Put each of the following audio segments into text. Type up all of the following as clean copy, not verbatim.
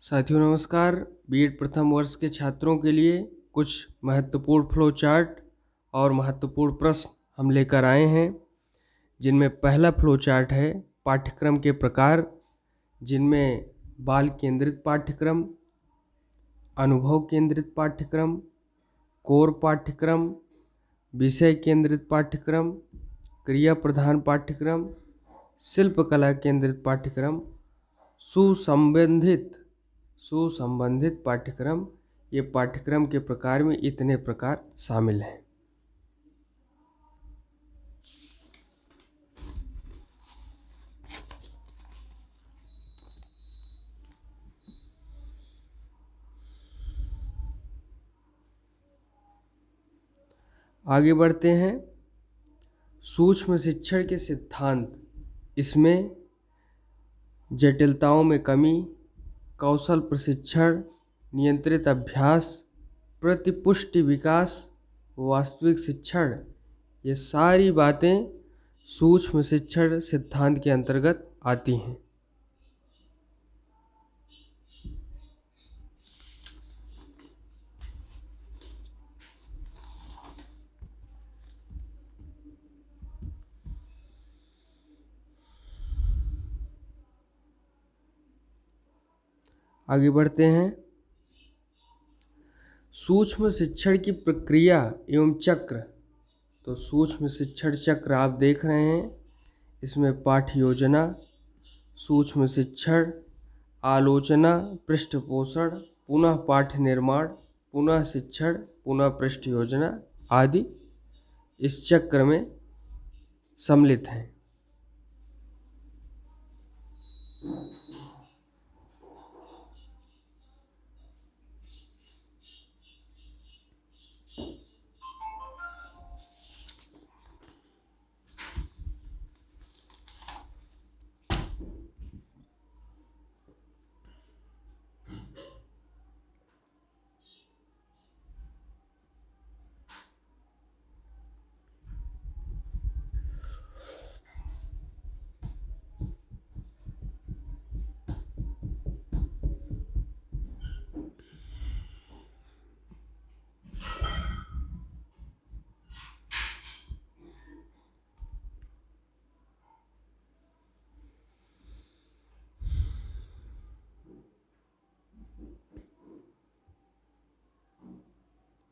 साथियों नमस्कार। बीएड प्रथम वर्ष के छात्रों के लिए कुछ महत्वपूर्ण फ्लो चार्ट और महत्वपूर्ण प्रश्न हम लेकर आए हैं, जिनमें पहला फ्लो चार्ट है पाठ्यक्रम के प्रकार, जिनमें बाल केंद्रित पाठ्यक्रम, अनुभव केंद्रित पाठ्यक्रम, कोर पाठ्यक्रम, विषय केंद्रित पाठ्यक्रम, क्रिया प्रधान पाठ्यक्रम, शिल्पकला केंद्रित पाठ्यक्रम, सुसंबंधित पाठ्यक्रम। ये पाठ्यक्रम के प्रकार में इतने प्रकार शामिल हैं। आगे बढ़ते हैं। सूक्ष्म शिक्षण के सिद्धांत, इसमें जटिलताओं में कमी, कौशल प्रशिक्षण, नियंत्रित अभ्यास, प्रतिपुष्टि विकास, वास्तविक शिक्षण, ये सारी बातें सूक्ष्म शिक्षण सिद्धांत के अंतर्गत आती हैं। आगे बढ़ते हैं। सूक्ष्म शिक्षण की प्रक्रिया एवं चक्र, तो सूक्ष्म शिक्षण चक्र आप देख रहे हैं। इसमें पाठ्य योजना, सूक्ष्म शिक्षण, आलोचना, पृष्ठपोषण, पुनः पाठ्य निर्माण, पुनः शिक्षण, पुनः पृष्ठ योजना आदि इस चक्र में सम्मिलित हैं।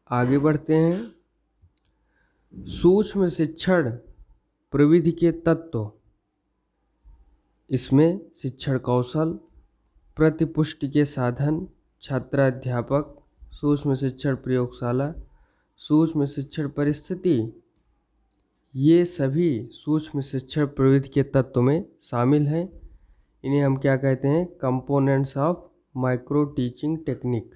आगे बढ़ते हैं। सूक्ष्म शिक्षण प्रविधि के तत्व, इसमें शिक्षण कौशल, प्रतिपुष्टि के साधन, छात्राध्यापक, सूक्ष्म शिक्षण प्रयोगशाला, सूक्ष्म शिक्षण परिस्थिति, ये सभी सूक्ष्म शिक्षण प्रविधि के तत्व में शामिल हैं। इन्हें हम क्या कहते हैं? Components of micro teaching technique.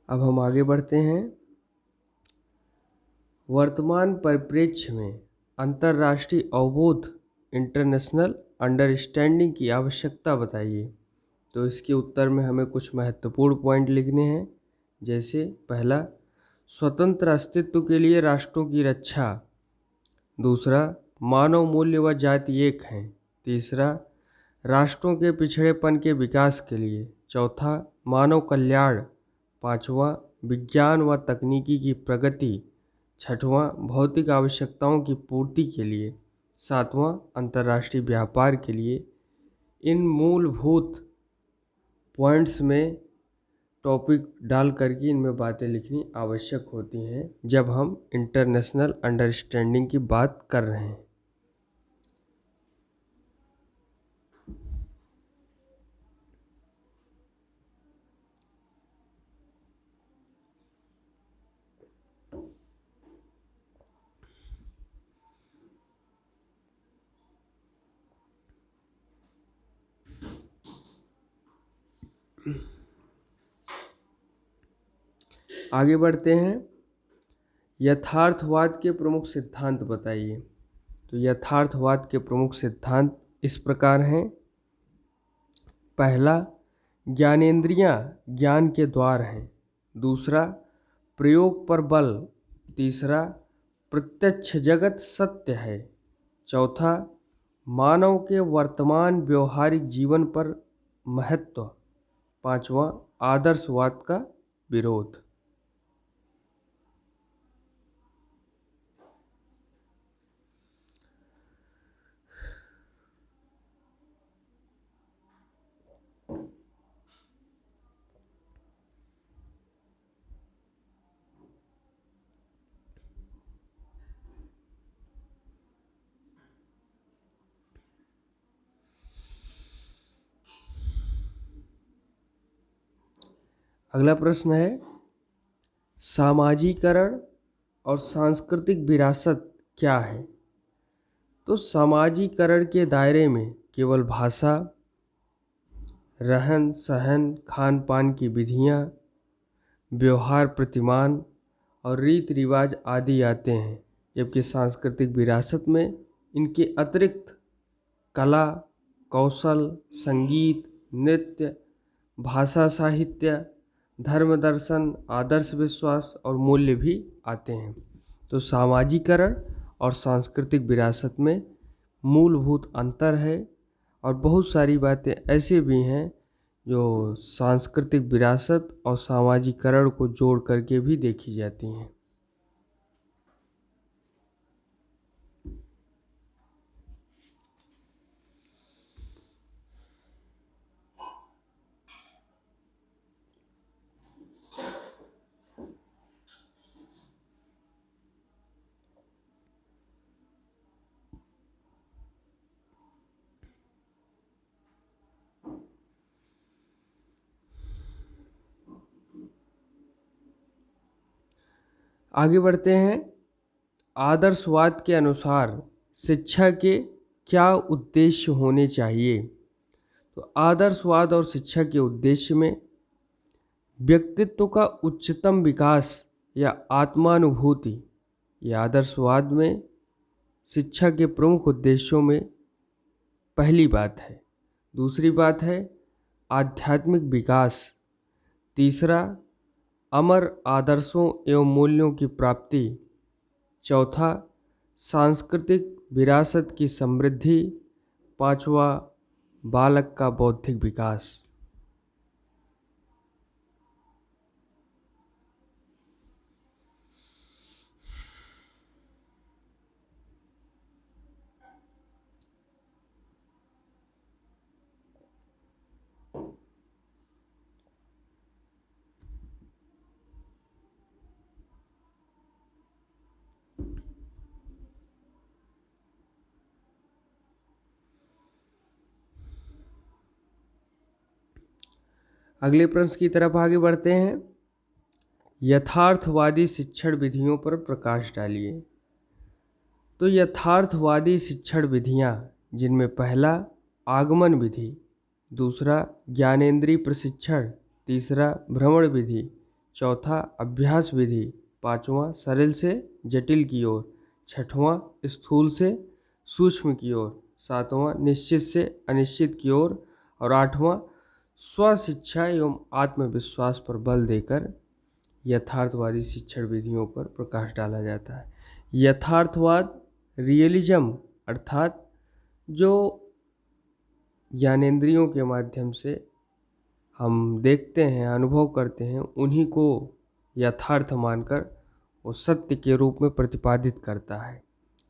अब हम आगे बढ़ते हैं। वर्तमान परिप्रेक्ष्य में अंतर्राष्ट्रीय अवबोध, इंटरनेशनल अंडरस्टैंडिंग की आवश्यकता बताइए। तो इसके उत्तर में हमें कुछ महत्वपूर्ण पॉइंट लिखने हैं। जैसे पहला, स्वतंत्र अस्तित्व के लिए राष्ट्रों की रक्षा। दूसरा, मानव मूल्य व जाति एक हैं। तीसरा, राष्ट्रों के पिछड़ेपन के विकास के लिए। चौथा, मानव कल्याण। पांचवा, विज्ञान व तकनीकी की प्रगति। छठवां, भौतिक आवश्यकताओं की पूर्ति के लिए। सातवां, अंतर्राष्ट्रीय व्यापार के लिए। इन मूलभूत पॉइंट्स में टॉपिक डाल करके इनमें बातें लिखनी आवश्यक होती हैं जब हम इंटरनेशनल अंडरस्टैंडिंग की बात कर रहे हैं। आगे बढ़ते हैं। यथार्थवाद के प्रमुख सिद्धांत बताइए। तो यथार्थवाद के प्रमुख सिद्धांत इस प्रकार हैं। पहला, ज्ञानेंद्रियां ज्ञान के द्वार हैं। दूसरा, प्रयोग पर बल। तीसरा, प्रत्यक्ष जगत सत्य है। चौथा, मानव के वर्तमान व्यवहारिक जीवन पर महत्व। पांचवा, आदर्शवाद का विरोध। अगला प्रश्न है, सामाजिकरण और सांस्कृतिक विरासत क्या है? तो सामाजिकरण के दायरे में केवल भाषा, रहन सहन, खान पान की विधियाँ, व्यवहार प्रतिमान और रीति रिवाज आदि आते हैं, जबकि सांस्कृतिक विरासत में इनके अतिरिक्त कला, कौशल, संगीत, नृत्य, भाषा, साहित्य, धर्म, दर्शन, आदर्श, विश्वास और मूल्य भी आते हैं। तो सामाजिकरण और सांस्कृतिक विरासत में मूलभूत अंतर है और बहुत सारी बातें ऐसे भी हैं जो सांस्कृतिक विरासत और सामाजिकरण को जोड़ करके भी देखी जाती हैं। आगे बढ़ते हैं। आदर्शवाद के अनुसार शिक्षा के क्या उद्देश्य होने चाहिए? तो आदर्शवाद और शिक्षा के उद्देश्य में व्यक्तित्व का उच्चतम विकास या आत्मानुभूति, ये आदर्शवाद में शिक्षा के प्रमुख उद्देश्यों में पहली बात है। दूसरी बात है आध्यात्मिक विकास। तीसरा, अमर आदर्शों एवं मूल्यों की प्राप्ति। चौथा, सांस्कृतिक विरासत की समृद्धि। पांचवा, बालक का बौद्धिक विकास। अगले प्रश्न की तरफ आगे बढ़ते हैं। यथार्थवादी शिक्षण विधियों पर प्रकाश डालिए। तो यथार्थवादी शिक्षण विधियां, जिनमें पहला आगमन विधि, दूसरा ज्ञानेंद्रिय प्रशिक्षण, तीसरा भ्रमण विधि, चौथा अभ्यास विधि, पांचवा सरल से जटिल की ओर, छठवां स्थूल से सूक्ष्म की ओर, सातवां निश्चित से अनिश्चित की ओर और आठवां स्वशिक्षा एवं आत्मविश्वास पर बल देकर यथार्थवादी शिक्षण विधियों पर प्रकाश डाला जाता है। यथार्थवाद रियलिज्म अर्थात जो ज्ञानेंद्रियों के माध्यम से हम देखते हैं, अनुभव करते हैं, उन्हीं को यथार्थ मानकर वो सत्य के रूप में प्रतिपादित करता है।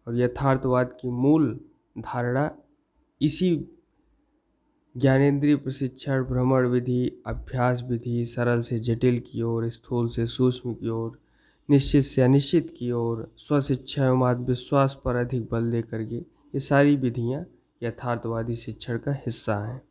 और यथार्थवाद की मूल धारणा इसी ज्ञानेंद्रिय प्रशिक्षण, भ्रमण विधि, अभ्यास विधि, सरल से जटिल की ओर, स्थूल से सूक्ष्म की ओर, निश्चित से अनिश्चित की ओर, स्वशिक्षा एवं आत्मविश्वास पर अधिक बल दे करके, ये सारी विधियाँ यथार्थवादी शिक्षण का हिस्सा हैं।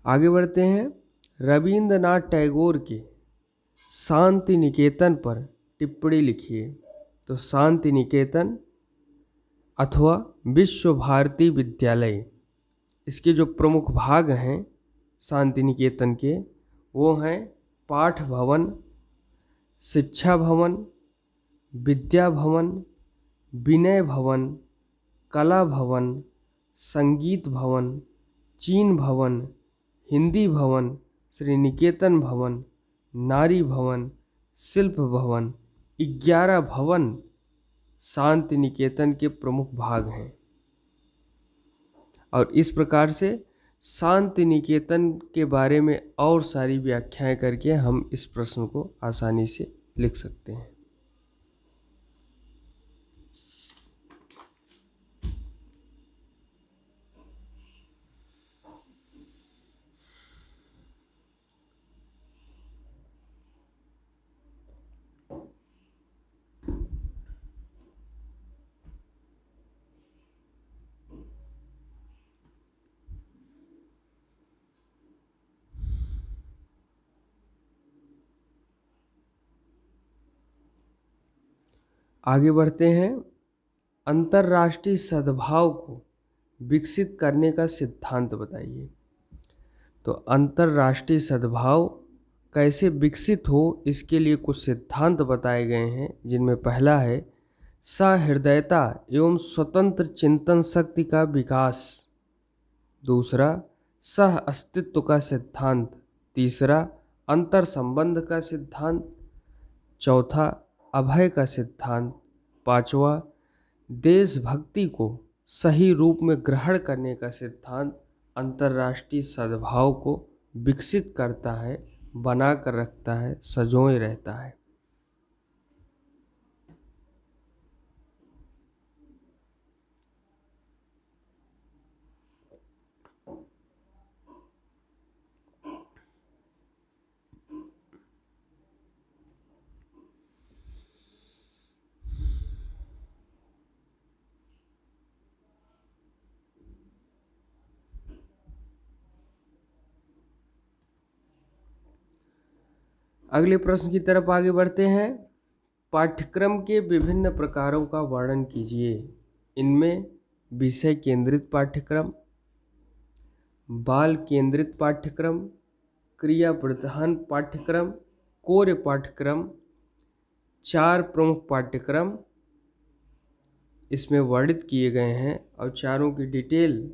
आगे बढ़ते हैं। रविंद्रनाथ टैगोर के शांति निकेतन पर टिप्पणी लिखिए। तो शांति निकेतन अथवा विश्व भारती विद्यालय, इसके जो प्रमुख भाग हैं शांति निकेतन के, वो हैं पाठ भवन, शिक्षा भवन, विद्या भवन, विनय भवन, कला भवन, संगीत भवन, चीन भवन, हिंदी भवन, श्री निकेतन भवन, नारी भवन, शिल्प भवन, 11 भवन शांति निकेतन के प्रमुख भाग हैं। और इस प्रकार से शांति निकेतन के बारे में और सारी व्याख्याएं करके हम इस प्रश्न को आसानी से लिख सकते हैं। आगे बढ़ते हैं। अंतर्राष्ट्रीय सद्भाव को विकसित करने का सिद्धांत बताइए। तो अंतर्राष्ट्रीय सद्भाव कैसे विकसित हो, इसके लिए कुछ सिद्धांत बताए गए हैं, जिनमें पहला है सहृदयता एवं स्वतंत्र चिंतन शक्ति का विकास। दूसरा, सह अस्तित्व का सिद्धांत। तीसरा, अंतर संबंध का सिद्धांत। चौथा, अभय का सिद्धांत। पांचवा, देशभक्ति को सही रूप में ग्रहण करने का सिद्धांत अंतर्राष्ट्रीय सद्भाव को विकसित करता है, बना कर रखता है, सजोए रहता है। अगले प्रश्न की तरफ आगे बढ़ते हैं। पाठ्यक्रम के विभिन्न प्रकारों का वर्णन कीजिए। इनमें विषय केंद्रित पाठ्यक्रम, बाल केंद्रित पाठ्यक्रम, क्रिया प्रधान पाठ्यक्रम, कोर पाठ्यक्रम, 4 प्रमुख पाठ्यक्रम इसमें वर्णित किए गए हैं। और चारों की डिटेल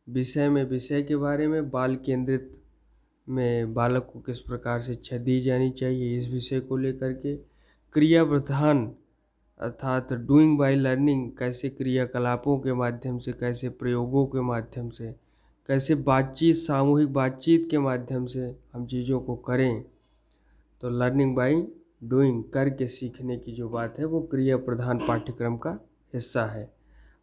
विषय में विषय के बारे में, बाल केंद्रित में बालक को किस प्रकार शिक्षा दी जानी चाहिए इस विषय को लेकर के, क्रिया प्रधान अर्थात डूइंग बाय लर्निंग, कैसे क्रियाकलापों के माध्यम से, कैसे प्रयोगों के माध्यम से, कैसे बातचीत, सामूहिक बातचीत के माध्यम से हम चीज़ों को करें। तो लर्निंग बाय डूइंग, करके सीखने की जो बात है वो क्रिया प्रधान पाठ्यक्रम का हिस्सा है।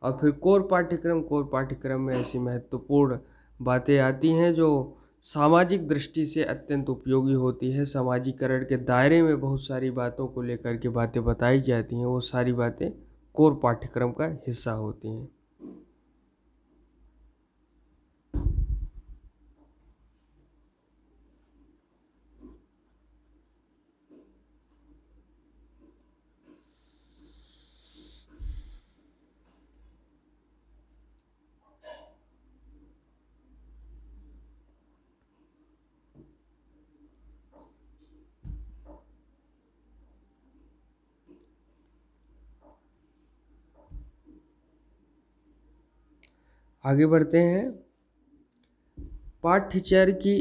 और फिर कोर पाठ्यक्रम में ऐसी महत्वपूर्ण बातें आती हैं जो सामाजिक दृष्टि से अत्यंत उपयोगी होती है। समाजीकरण के दायरे में बहुत सारी बातों को लेकर के बातें बताई जाती हैं, वो सारी बातें कोर पाठ्यक्रम का हिस्सा होती हैं। आगे बढ़ते हैं। पाठ्यचर्या की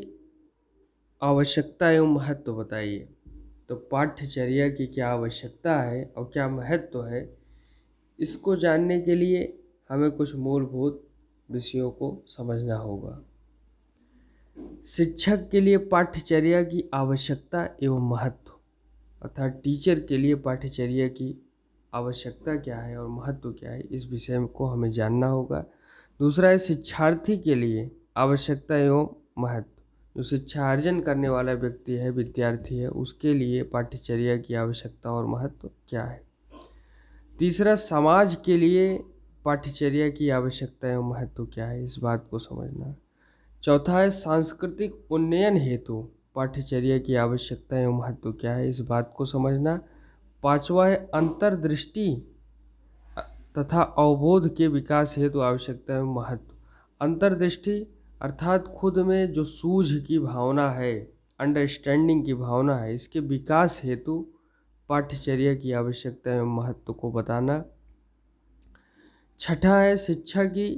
आवश्यकता एवं महत्व बताइए। तो पाठ्यचर्या की क्या आवश्यकता है और क्या महत्व है, इसको जानने के लिए हमें कुछ मूलभूत विषयों को समझना होगा। शिक्षक के लिए पाठ्यचर्या की आवश्यकता एवं महत्व, अर्थात टीचर के लिए पाठ्यचर्या की आवश्यकता क्या है और महत्व क्या है, इस विषय को हमें जानना होगा। दूसरा है शिक्षार्थी के लिए आवश्यकता एवं महत्व, जो शिक्षा अर्जन करने वाला व्यक्ति है, विद्यार्थी है, उसके लिए पाठ्यचर्या की आवश्यकता और महत्व क्या है। तीसरा, समाज के लिए पाठ्यचर्या की आवश्यकता एवं महत्व क्या है, इस बात को समझना। चौथा है सांस्कृतिक उन्नयन हेतु पाठ्यचर्या की आवश्यकता एवं महत्व क्या है, इस बात को समझना। पांचवा है अंतर्दृष्टि तथा अवबोध के विकास हेतु आवश्यकता एवं महत्व। अंतर्दृष्टि अर्थात खुद में जो सूझ की भावना है, अंडरस्टैंडिंग की भावना है, इसके विकास हेतु पाठ्यचर्या की आवश्यकता एवं महत्व को बताना। छठा है शिक्षा की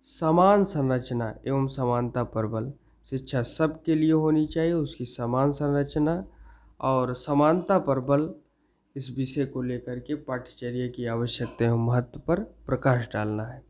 समान संरचना एवं समानता पर बल। शिक्षा सबके लिए होनी चाहिए, उसकी समान संरचना और समानता पर बल, इस विषय को लेकर के पाठ्यचर्या की आवश्यकता एवं महत्व पर प्रकाश डालना है।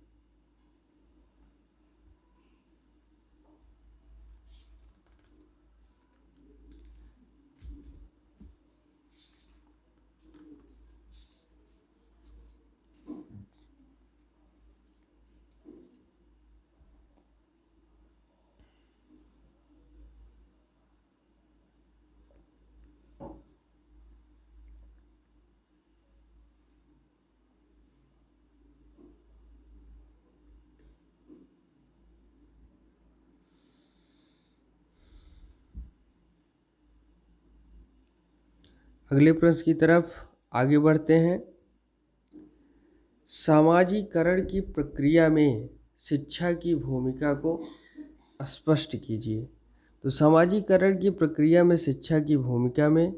अगले प्रश्न की तरफ आगे बढ़ते हैं। सामाजिकरण की प्रक्रिया में शिक्षा की भूमिका को स्पष्ट कीजिए। तो सामाजिकरण की प्रक्रिया में शिक्षा की भूमिका में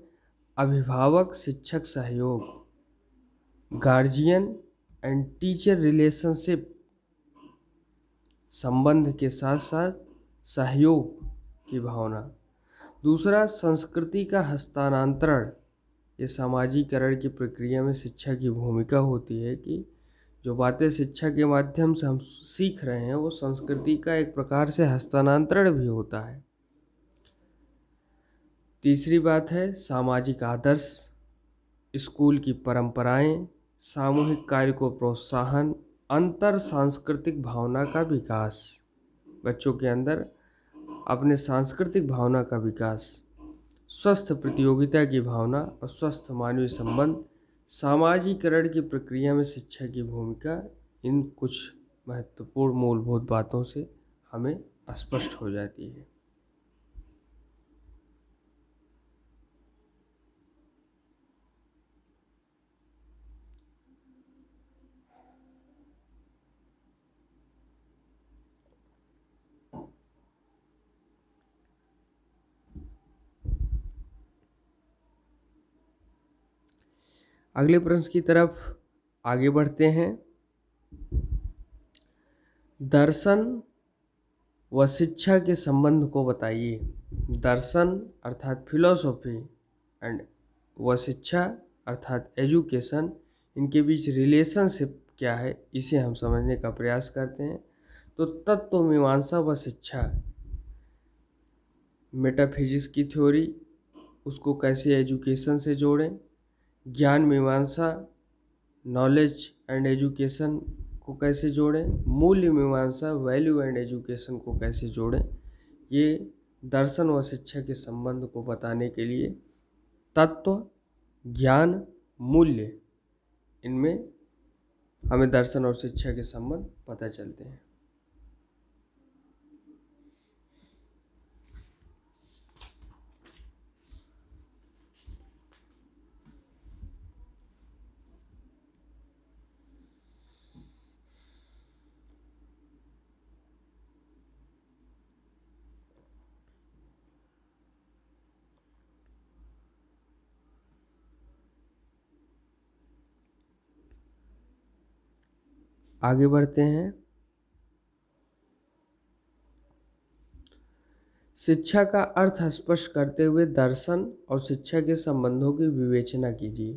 अभिभावक शिक्षक सहयोग, गार्जियन एंड टीचर रिलेशनशिप संबंध के साथ साथ सहयोग की भावना। दूसरा, संस्कृति का हस्तांतरण। ये सामाजिकरण की प्रक्रिया में शिक्षा की भूमिका होती है कि जो बातें शिक्षा के माध्यम से हम सीख रहे हैं वो संस्कृति का एक प्रकार से हस्तांतरण भी होता है। तीसरी बात है सामाजिक आदर्श, स्कूल की परंपराएं, सामूहिक कार्य को प्रोत्साहन, अंतर सांस्कृतिक भावना का विकास, बच्चों के अंदर अपने सांस्कृतिक भावना का विकास, स्वस्थ प्रतियोगिता की भावना और स्वस्थ मानवीय संबंध। सामाजिकरण की प्रक्रिया में शिक्षा की भूमिका इन कुछ महत्वपूर्ण मूलभूत बातों से हमें स्पष्ट हो जाती है। अगले प्रश्न की तरफ आगे बढ़ते हैं। दर्शन व शिक्षा के संबंध को बताइए। दर्शन अर्थात फिलॉसफी एंड व शिक्षा अर्थात एजुकेशन, इनके बीच रिलेशनशिप क्या है, इसे हम समझने का प्रयास करते हैं। तो तत्व मीमांसा व शिक्षा, मेटाफिजिक्स की थ्योरी, उसको कैसे एजुकेशन से जोड़ें। ज्ञान मीमांसा, नॉलेज एंड एजुकेशन को कैसे जोड़ें। मूल्य मीमांसा, वैल्यू एंड एजुकेशन को कैसे जोड़ें। ये दर्शन व शिक्षा के संबंध को बताने के लिए तत्व, ज्ञान, मूल्य, इनमें हमें दर्शन और शिक्षा के संबंध पता चलते हैं। आगे बढ़ते हैं। शिक्षा का अर्थ स्पष्ट करते हुए दर्शन और शिक्षा के संबंधों की विवेचना कीजिए।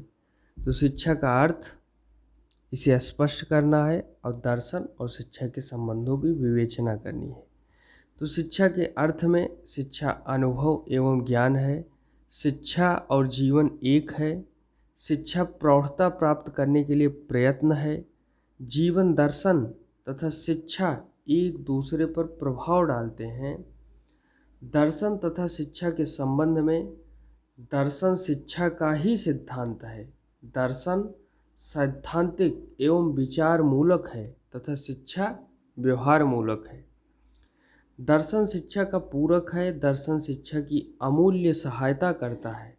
तो शिक्षा का अर्थ, इसे स्पष्ट करना है और दर्शन और शिक्षा के संबंधों की विवेचना करनी है। तो शिक्षा के अर्थ में शिक्षा अनुभव एवं ज्ञान है, शिक्षा और जीवन एक है, शिक्षा प्रौढ़ता प्राप्त करने के लिए प्रयत्न है, जीवन दर्शन तथा शिक्षा एक दूसरे पर प्रभाव डालते हैं। दर्शन तथा शिक्षा के संबंध में दर्शन शिक्षा का ही सिद्धांत है। दर्शन सैद्धांतिक एवं विचार मूलक है तथा शिक्षा व्यवहार मूलक है। दर्शन शिक्षा का पूरक है। दर्शन शिक्षा की अमूल्य सहायता करता है।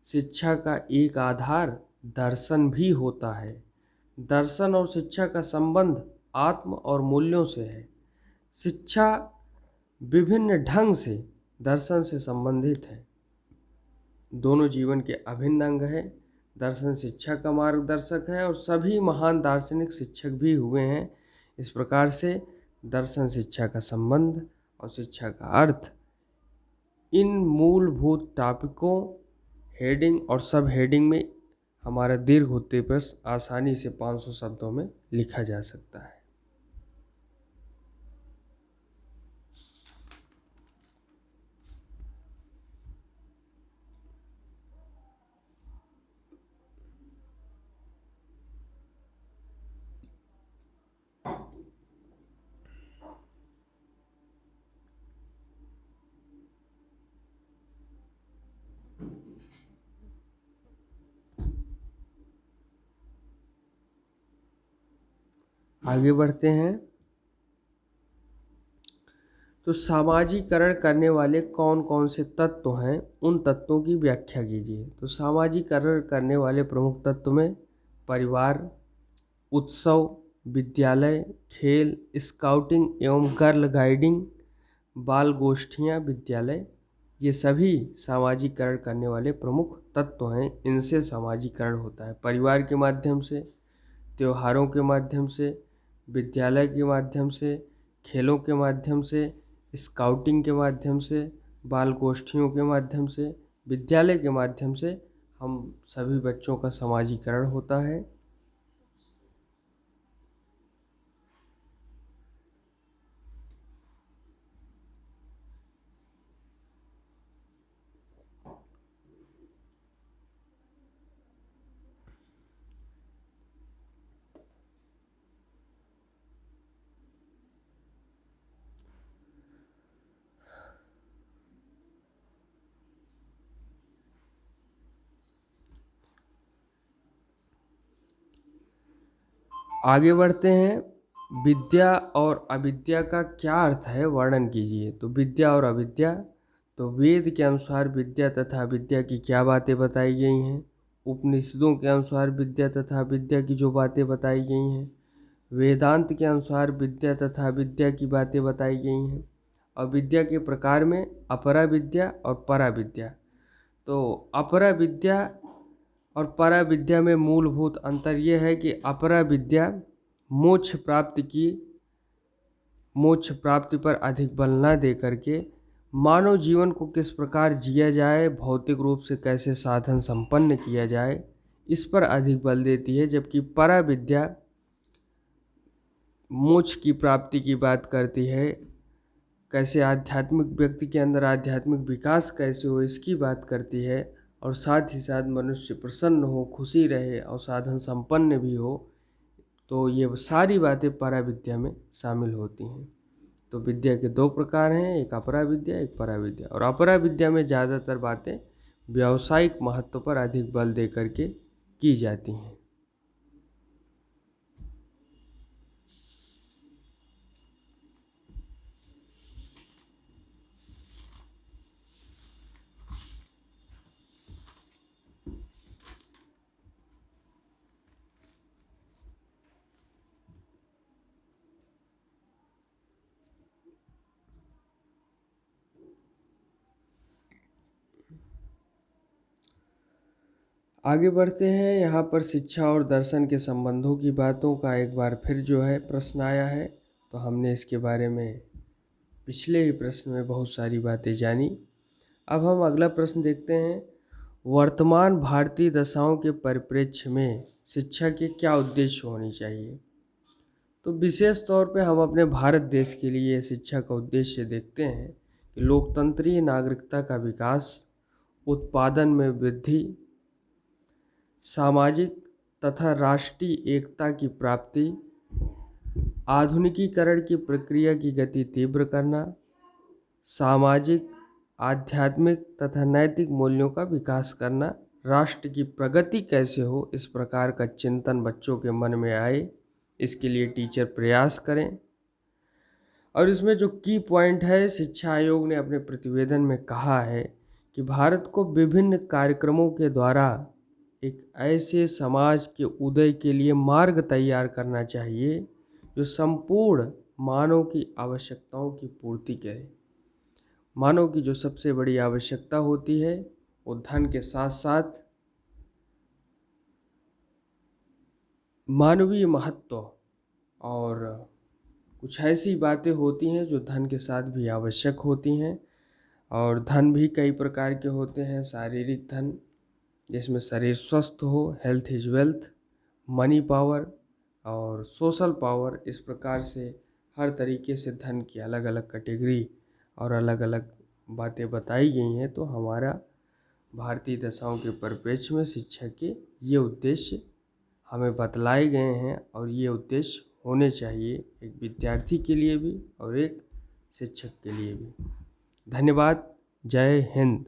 शिक्षा का एक आधार दर्शन भी होता है। दर्शन और शिक्षा का संबंध आत्म और मूल्यों से है। शिक्षा विभिन्न ढंग से दर्शन से संबंधित है। दोनों जीवन के अभिन्न अंग हैं। दर्शन शिक्षा का मार्गदर्शक है और सभी महान दार्शनिक शिक्षक भी हुए हैं। इस प्रकार से दर्शन शिक्षा का संबंध और शिक्षा का अर्थ, इन मूलभूत टॉपिकों, हेडिंग और सब हेडिंग में हमारा दीर्घ उत्तर प्रश्न आसानी से 500 शब्दों में लिखा जा सकता है। आगे बढ़ते हैं। तो सामाजिकरण करने वाले कौन कौन से तत्व हैं, उन तत्वों की व्याख्या कीजिए। तो सामाजिकरण करने वाले प्रमुख तत्व में परिवार, उत्सव, विद्यालय, खेल, स्काउटिंग एवं गर्ल गाइडिंग, बाल गोष्ठियाँ, विद्यालय, ये सभी सामाजिकरण करने वाले प्रमुख तत्व हैं। इनसे सामाजिकरण होता है परिवार के माध्यम से, त्योहारों के माध्यम से, विद्यालय के माध्यम से, खेलों के माध्यम से, स्काउटिंग के माध्यम से, बाल गोष्ठियों के माध्यम से, विद्यालय के माध्यम से हम सभी बच्चों का समाजीकरण होता है। आगे बढ़ते हैं। विद्या और अविद्या का क्या अर्थ है, वर्णन कीजिए। तो विद्या और अविद्या, तो वेद के अनुसार विद्या तथा अविद्या की क्या बातें बताई गई हैं। उपनिषदों के अनुसार विद्या तथा अविद्या की जो बातें बताई गई हैं। वेदांत के अनुसार विद्या तथा अविद्या की बातें बताई गई हैं। अविद्या के प्रकार में अपरा विद्या और परा विद्या। तो अपरा विद्या और परा विद्या में मूलभूत अंतर यह है कि अपरा विद्या मोक्ष प्राप्ति पर अधिक बल न दे करके मानव जीवन को किस प्रकार जिया जाए, भौतिक रूप से कैसे साधन संपन्न किया जाए, इस पर अधिक बल देती है। जबकि परा विद्या मोक्ष की प्राप्ति की बात करती है, कैसे आध्यात्मिक व्यक्ति के अंदर आध्यात्मिक विकास कैसे हो, इसकी बात करती है। और साथ ही साथ मनुष्य प्रसन्न हो, खुशी रहे और साधन संपन्न भी हो। तो ये सारी बातें परा विद्या में शामिल होती हैं। तो विद्या के दो प्रकार हैं, एक अपरा विद्या, एक परा विद्या। और अपरा विद्या में ज़्यादातर बातें व्यावसायिक महत्व पर अधिक बल दे करके की जाती हैं। आगे बढ़ते हैं। यहाँ पर शिक्षा और दर्शन के संबंधों की बातों का एक बार फिर जो है प्रश्न आया है, तो हमने इसके बारे में पिछले ही प्रश्न में बहुत सारी बातें जानी। अब हम अगला प्रश्न देखते हैं। वर्तमान भारतीय दशाओं के परिप्रेक्ष्य में शिक्षा के क्या उद्देश्य होने चाहिए? तो विशेष तौर पे हम अपने भारत देश के लिए शिक्षा का उद्देश्य देखते हैं कि लोकतंत्रीय नागरिकता का विकास, उत्पादन में वृद्धि, सामाजिक तथा राष्ट्रीय एकता की प्राप्ति, आधुनिकीकरण की प्रक्रिया की गति तीव्र करना, सामाजिक, आध्यात्मिक तथा नैतिक मूल्यों का विकास करना, राष्ट्र की प्रगति कैसे हो इस प्रकार का चिंतन बच्चों के मन में आए, इसके लिए टीचर प्रयास करें। और इसमें जो की पॉइंट है, शिक्षा आयोग ने अपने प्रतिवेदन में कहा है कि भारत को विभिन्न कार्यक्रमों के द्वारा एक ऐसे समाज के उदय के लिए मार्ग तैयार करना चाहिए जो संपूर्ण मानव की आवश्यकताओं की पूर्ति करे। मानव की जो सबसे बड़ी आवश्यकता होती है वो धन के साथ साथ मानवीय महत्व और कुछ ऐसी बातें होती हैं जो धन के साथ भी आवश्यक होती हैं। और धन भी कई प्रकार के होते हैं। शारीरिक धन, जिसमें शरीर स्वस्थ हो, health is wealth, money power और सोशल पावर। इस प्रकार से हर तरीके से धन की अलग अलग कैटेगरी और अलग अलग बातें बताई गई हैं। तो हमारा भारतीय दशाओं के परिप्रेक्ष्य में शिक्षा के ये उद्देश्य हमें बतलाए गए हैं और ये उद्देश्य होने चाहिए, एक विद्यार्थी के लिए भी और एक शिक्षक के लिए भी। धन्यवाद। जय हिंद।